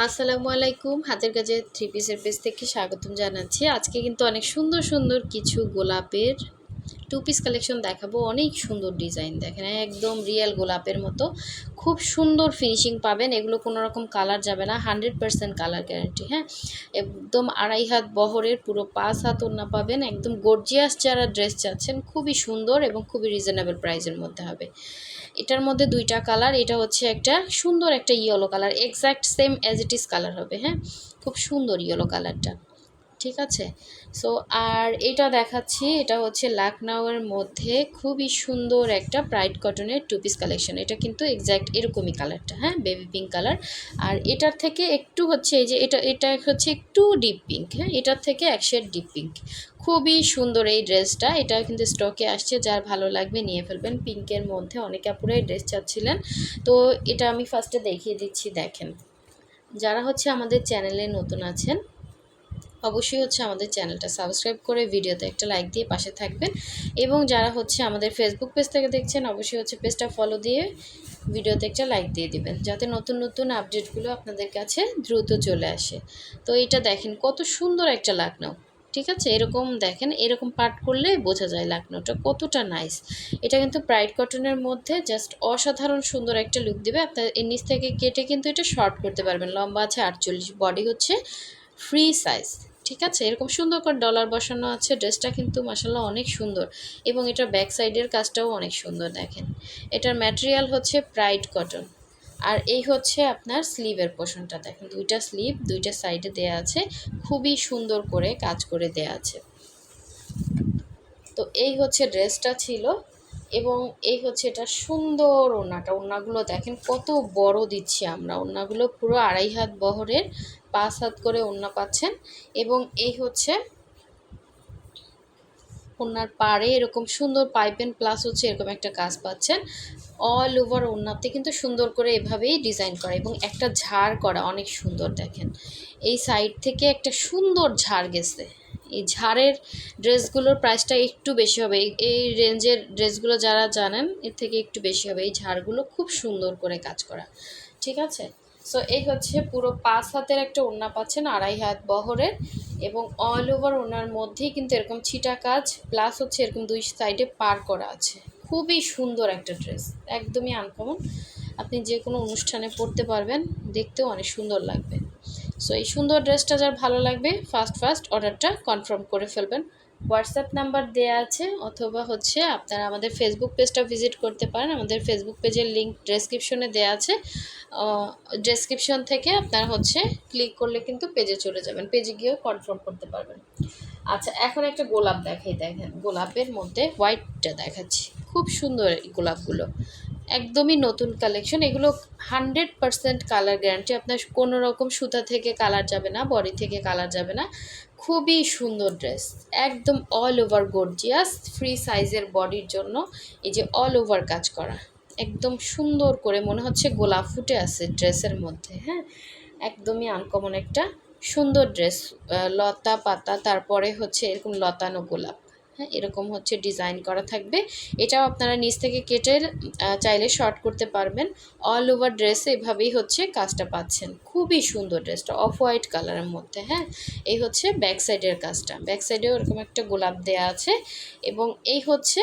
আসসালামু আলাইকুম। হাতের কাজে থ্রি পিসের পেজ থেকে স্বাগতম জানাচ্ছি। আজকে কিন্তু অনেক সুন্দর সুন্দর কিছু গোলাপের টু পিস কালেকশন দেখাবো। অনেক সুন্দর ডিজাইন, দেখেন একদম রিয়েল গোলাপের মতো খুব সুন্দর ফিনিশিং পাবেন। এগুলো কোনো রকম কালার যাবে না, 100% কালার গ্যারান্টি। হ্যাঁ, একদম 2.5 হাত বহরের, পুরো 5 হাত ওড়না পাবেন। একদম গর্জিয়াস যারা ড্রেস চাচ্ছেন, খুবই সুন্দর এবং খুবই রিজনেবল প্রাইসের মধ্যে হবে। এটার মধ্যে দুইটা কালার, এটা হচ্ছে একটা সুন্দর একটা yellow colour, exact same as it is colour হবে। হ্যাঁ, খুব সুন্দর ইয়েলো কালারটা, ঠিক আছে। সো আর এটা দেখাচ্ছি, এটা হচ্ছে লাখনউয়ের মধ্যে খুবই সুন্দর একটা ব্রাইট কটনের টু পিস কালেকশন। এটা কিন্তু এক্স্যাক্ট এরকমই কালারটা, হ্যাঁ, বেবি পিঙ্ক কালার। আর এটার থেকে একটু হচ্ছে এই যে এটা হচ্ছে একটু ডিপ পিঙ্ক। হ্যাঁ, এটার থেকে এক শেড ডিপ পিঙ্ক। খুবই সুন্দর এই ড্রেসটা, এটা কিন্তু স্টকে আসছে, যার ভালো লাগবে নিয়ে ফেলবেন। পিঙ্কের মধ্যে অনেক আপুরাই ড্রেস চাচ্ছিলেন, তো এটা আমি ফার্স্টে দেখিয়ে দিচ্ছি। দেখেন, যারা হচ্ছে আমাদের চ্যানেলে নতুন আছেন, অবশ্যই হচ্ছে আমাদের চ্যানেলটা সাবস্ক্রাইব করে ভিডিওতে একটা লাইক দিয়ে পাশে থাকবেন। এবং যারা হচ্ছে আমাদের ফেসবুক পেজ থেকে দেখছেন, অবশ্যই হচ্ছে পেজটা ফলো দিয়ে ভিডিওতে একটা লাইক দিয়ে দিবেন, যাতে নতুন নতুন আপডেটগুলো আপনাদের কাছে দ্রুত চলে আসে। তো এটা দেখেন কত সুন্দর একটা লাকনাউ, ঠিক আছে। এরকম দেখেন, এরকম পাট করলে বোঝা যায় লাকনাউটা কতটা নাইস। এটা কিন্তু ব্রাইট কটনের মধ্যে জাস্ট অসাধারণ সুন্দর একটা লুক দেবে। আপনার এর নিচ থেকে কেটে কিন্তু এটা শর্ট করতে পারবেন। লম্বা আছে 48, বডি হচ্ছে ফ্রি সাইজ, ঠিক আছে। এরকম সুন্দর করে ডলার বসানো আছে। ড্রেসটা কিন্তু মাসাল্লাহ অনেক সুন্দর, এবং এটার ব্যাক সাইডের কাজটাও অনেক সুন্দর। দেখেন, এটার ম্যাটেরিয়াল হচ্ছে ব্রাইট কটন। আর এই হচ্ছে আপনার স্লিভের পোর্শনটা, দেখেন দুইটা স্লিভ দুইটা সাইডে দেয়া আছে, খুবই সুন্দর করে কাজ করে দেয়া আছে। তো এই হচ্ছে ড্রেসটা ছিল, এবং এই হচ্ছে এটা সুন্দর ওড়নাটা। ওড়নাগুলো দেখেন কত বড় দিচ্ছি আমরা। ওড়নাগুলো পুরো 2.5 হাত বহরের, 5 হাত করে ওড়না পাচ্ছেন। এবং এই হচ্ছে ওড়নার পাড়ে এরকম সুন্দর পাইপেন প্লাস হচ্ছে এরকম একটা কাজ পাচ্ছেন। অল ওভার ওড়নাতে কিন্তু সুন্দর করে এভাবেই ডিজাইন করা, এবং একটা ঝাড় করা অনেক সুন্দর। দেখেন এই সাইড থেকে একটা সুন্দর ঝাড় গেছে। এই ঝাড়ের ড্রেসগুলোর প্রাইসটা একটু বেশি হবে। এই রেঞ্জের ড্রেসগুলো যারা জানেন, এর থেকে একটু বেশি হবে। এই ঝাড়গুলো খুব সুন্দর করে কাজ করা, ঠিক আছে। সো এই হচ্ছে পুরো 5 হাতের একটা ওড়না পাচ্ছেন, 2.5 হাত বহরের, এবং অল ওভার ওড়নার মধ্যেই কিন্তু এরকম ছিটা কাজ প্লাস হচ্ছে এরকম দুই সাইডে পার করা আছে। খুবই সুন্দর একটা ড্রেস, একদমই আনকমন। আপনি যে কোনো অনুষ্ঠানে পরতে পারবেন, দেখতেও অনেক সুন্দর লাগবে। সো এই সুন্দর ড্রেসটা যার ভালো লাগবে, ফার্স্ট অর্ডারটা কনফার্ম করে ফেলবেন। হোয়াটসঅ্যাপ নাম্বার দেয়া আছে, অথবা হচ্ছে আপনারা আমাদের ফেসবুক পেজটা ভিজিট করতে পারেন। আমাদের ফেসবুক পেজের লিঙ্ক ডেসক্রিপশনে দেওয়া আছে। ডেসক্রিপশন থেকে আপনারা হচ্ছে ক্লিক করলে কিন্তু পেজে চলে যাবেন, পেজে গিয়েও কনফার্ম করতে পারবেন। আচ্ছা, এখন একটা গোলাপ দেখাই। দেখেন গোলাপের মধ্যে হোয়াইটটা দেখাচ্ছি, খুব সুন্দর এই গোলাপগুলো, একদমই নতুন কালেকশন। এগুলো 100% কালার গ্যারান্টি। আপনার কোনো রকম সুতা থেকে কালার যাবে না, বডি থেকে কালার যাবে না। খুবই সুন্দর ড্রেস, একদম অল ওভার গর্জিয়াস, ফ্রি সাইজের বডির জন্য এই যে অল ওভার কাজ করা, একদম সুন্দর করে মনে হচ্ছে গোলাপ ফুটে আছে ড্রেসের মধ্যে। হ্যাঁ, একদমই আনকমন একটা সুন্দর ড্রেস। লতা পাতা, তারপরে হচ্ছে এরকম লতানো গোলাপ। হ্যাঁ, এরকম হচ্ছে ডিজাইন করা থাকবে। এটাও আপনারা নিচ থেকে কেটে চাইলে শর্ট করতে পারবেন। অল ওভার ড্রেসে এভাবেই হচ্ছে কাজটা পাচ্ছেন। খুবই সুন্দর ড্রেসটা, অফ হোয়াইট কালারের মধ্যে। হ্যাঁ, এই হচ্ছে ব্যাক সাইডের কাজটা, ব্যাক সাইডেও এরকম একটা গোলাপ দেয়া আছে। এবং এই হচ্ছে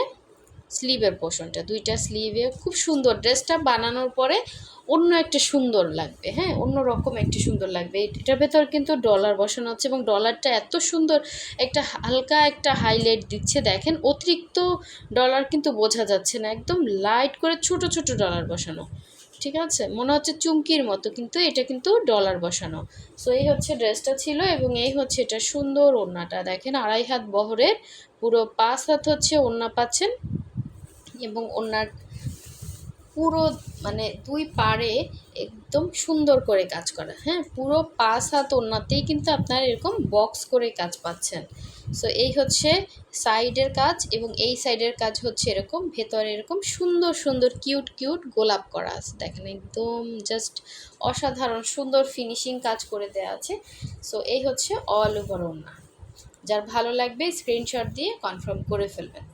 স্লিভের পোর্শনটা, দুইটা স্লিভে খুব সুন্দর। ড্রেসটা বানানোর পরে অন্য একটা সুন্দর লাগবে। হ্যাঁ, অন্য রকম একটা সুন্দর লাগবে। এটার ভেতর কিন্তু ডলার বসানো হচ্ছে, এবং ডলারটা এত সুন্দর একটা হালকা একটা হাইলাইট দিচ্ছে। দেখেন অতিরিক্ত ডলার কিন্তু বোঝা যাচ্ছে না, একদম লাইট করে ছোট ছোট ডলার বসানো, ঠিক আছে। মনে হচ্ছে চুমকির মতো, কিন্তু এটা কিন্তু ডলার বসানো। সো এই হচ্ছে ড্রেসটা ছিল, এবং এই হচ্ছে এটা সুন্দর ওড়নাটা। দেখেন 2.5 হাত বহরের, পুরো 5 হাত হচ্ছে ওড়না পাচ্ছেন, এবং ওনার পুরো মানে দুই পাড়ে একদম সুন্দর করে কাজ করা। হ্যাঁ, পুরো 5 হাত ওড়নাতেই কিন্তু আপনার এরকম বক্স করে কাজ পাচ্ছেন। সো এই হচ্ছে সাইডের কাজ, এবং এই সাইডের কাজ হচ্ছে এরকম ভেতরে এরকম সুন্দর সুন্দর কিউট কিউট গোলাপ করা আছে। দেখেন একদম জাস্ট অসাধারণ সুন্দর ফিনিশিং কাজ করে দেওয়া আছে। সো এই হচ্ছে অল ওভার ওড়না। যার ভালো লাগবে স্ক্রিনশট দিয়ে কনফার্ম করে ফেলবেন।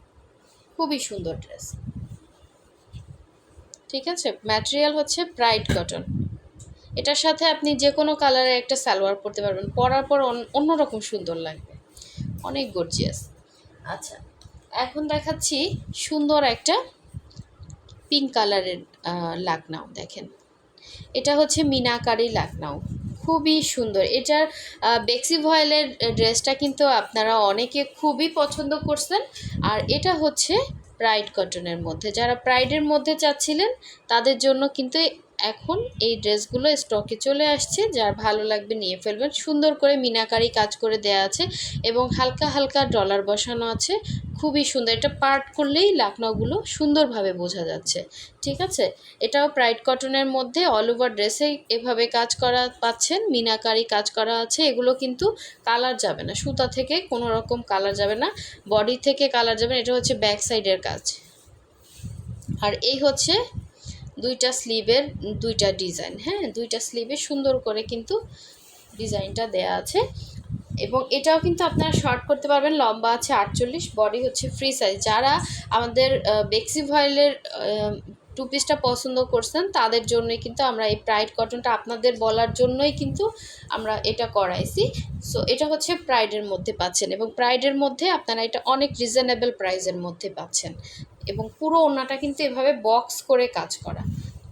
খুবই সুন্দর ড্রেস, ঠিক আছে। ম্যাটেরিয়াল হচ্ছে ব্রাইট কটন, এটার সাথে আপনি যে কোনো কালারের একটা সালোয়ার পরতে পারবেন, পরার পর অন্যরকম সুন্দর লাগবে, অনেক গর্জিয়াস। আচ্ছা, এখন দেখাচ্ছি সুন্দর একটা পিঙ্ক কালারের লাকনাও। দেখেন, এটা হচ্ছে মিনাকারি লাকনাও, খুবই সুন্দর। এটার বেক্সি ভয়েলের ড্রেসটা কিন্তু আপনারা অনেকে খুবই পছন্দ করছেন। আর এটা হচ্ছে প্রাইড কটনের মধ্যে, যারা প্রাইডের মধ্যে চাচ্ছিলেন তাদের জন্য কিন্তু এখন এই ড্রেসগুলো স্টকে চলে আসছে। যার ভালো লাগবে নিয়ে ফেলবেন। সুন্দর করে মিনাকারি কাজ করে দেয়া আছে এবং হালকা হালকা ডলার বসানো আছে, খুবই সুন্দর। এটা পার্ট করলেই লাকনাগুলো সুন্দরভাবে বোঝা যাচ্ছে। ঠিক আছে, এটাও প্রাইড কটনের মধ্যে অল ওভার ড্রেসে এভাবে কাজ করা পাচ্ছেন, মিনাকারি কাজ করা আছে। এগুলো কিন্তু কালার যাবে না, সুতা থেকে কোনো রকম কালার যাবে না, বডি থেকে কালার যাবে না। এটা হচ্ছে ব্যাক সাইডের কাজ। আর এই হচ্ছে দুইটা স্লিভের দুইটা ডিজাইন। হ্যাঁ, দুইটা স্লিভে সুন্দর করে কিন্তু ডিজাইনটা দেয়া আছে। এবং এটাও কিন্তু আপনারা শর্ট করতে পারবেন, লম্বা আছে 48, বডি হচ্ছে ফ্রি সাইজ। যারা আমাদের বেক্সি ভয়েলের টু পিসটা পছন্দ করছেন তাদের জন্যই কিন্তু আমরা এই প্রাইড কটনটা আপনাদের বলার জন্যই কিন্তু আমরা এটা করাইছি। সো এটা হচ্ছে প্রাইডের মধ্যে পাচ্ছেন, এবং প্রাইডের মধ্যে আপনারা এটা অনেক রিজনেবল প্রাইসের মধ্যে পাচ্ছেন। এবং পুরো ওড়নাটা কিন্তু এভাবে বক্স করে কাজ করা।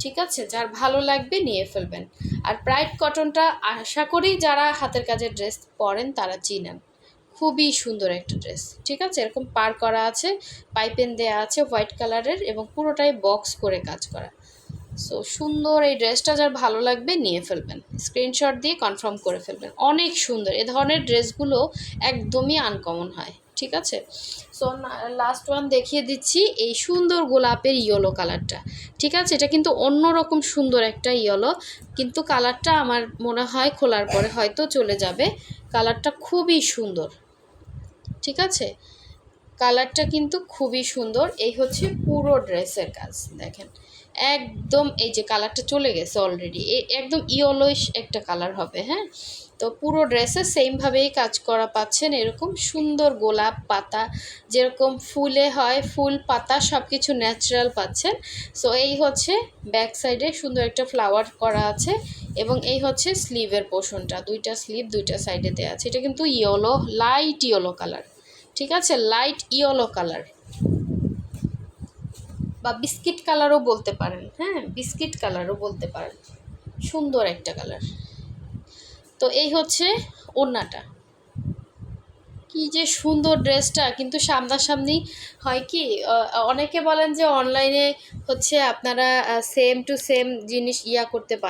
ঠিক আছে, যার ভালো লাগবে নিয়ে ফেলবেন। আর প্রাইড কটনটা আশা করি যারা হাতের কাজের ড্রেস পরেন তারা চিনেন, খুবই সুন্দর একটা ড্রেস। ঠিক আছে, এরকম পার করা আছে, পাইপেন দেয়া আছে হোয়াইট কালারের এবং পুরোটাই বক্স করে কাজ করা। সো সুন্দর এই ড্রেসটা যার ভালো লাগবে নিয়ে ফেলবেন, স্ক্রিনশট দিয়ে কনফার্ম করে ফেলবেন। অনেক সুন্দর, এ ধরনের ড্রেসগুলো একদমই আনকমন হয়। ঠিক আছে, সো লাস্ট ওয়ান দেখিয়ে দিচ্ছি, এই সুন্দর গোলাপের ইয়েলো কালারটা। ঠিক আছে, এটা কিন্তু অন্যরকম সুন্দর একটা ইয়েলো, কিন্তু কালারটা আমার মনে হয় খোলার পরে হয়তো চলে যাবে। কালারটা খুবই সুন্দর। ঠিক আছে, কালারটা কিন্তু খুবই সুন্দর। এই হচ্ছে পুরো ড্রেসের কাজ। দেখেন একদম, এই যে কালারটা চলে গেছে অলরেডি, একদম ইয়েলোইশ একটা কালার হবে। হ্যাঁ, তো পুরো ড্রেসে সেমভাবেই কাজ করা পাচ্ছেন। এরকম সুন্দর গোলাপ পাতা যেরকম ফুলে হয়, ফুল পাতা সব কিছু ন্যাচারাল পাচ্ছেন। সো এই হচ্ছে ব্যাক সাইডে সুন্দর একটা ফ্লাওয়ার করা আছে, এবং এই হচ্ছে স্লিভের পোর্শনটা, দুইটা স্লিভ দুইটা সাইডে দেওয়া আছে। এটা কিন্তু ইয়েলো, লাইট ইয়েলো কালার। ঠিক আছে, লাইট ইয়েলো কালার বা বিস্কিট কালারও বলতে পারেন। হ্যাঁ, বিস্কিট কালারও বলতে পারেন, সুন্দর একটা কালার। তো এই হচ্ছে ওড়নাটা, কি যে সুন্দর ড্রেসটা। কিন্তু সামনাসামনি হয় কি, অনেকে বলেন যে অনলাইনে হচ্ছে আপনারা সেম টু সেম জিনিস করতে পারেন।